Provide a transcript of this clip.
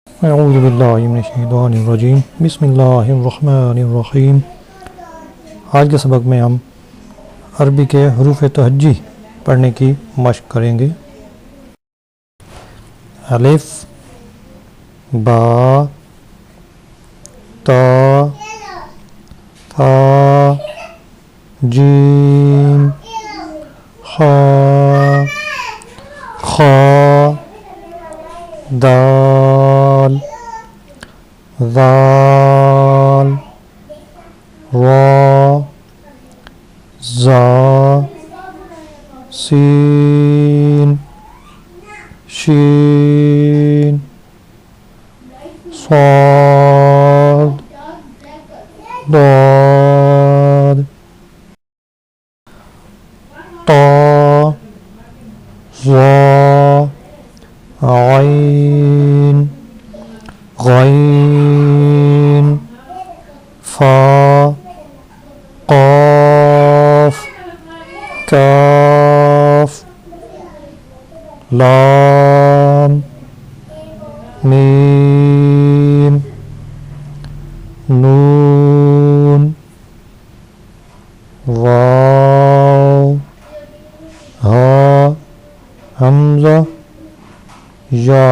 अऊज़ु बिल्लाहि मिनश्शैतानिर्रजीम बिस्मिल्लाहिर्रहमानिर्रहीम। आज के सबक में हम अरबी के हरूफ तहज्जी पढ़ने की मशक करेंगे। अलिफ, बा, ता, था, जीम, खा, खा, दाल, ज़ाल, रा, ज़ा, सीन, शीन, स्वाद, दाद, ता, ज़ा, आइन, गैन, फा, क़ाफ, काफ, लाम, मीम, नून, वाव, हा, हमज़ा, या।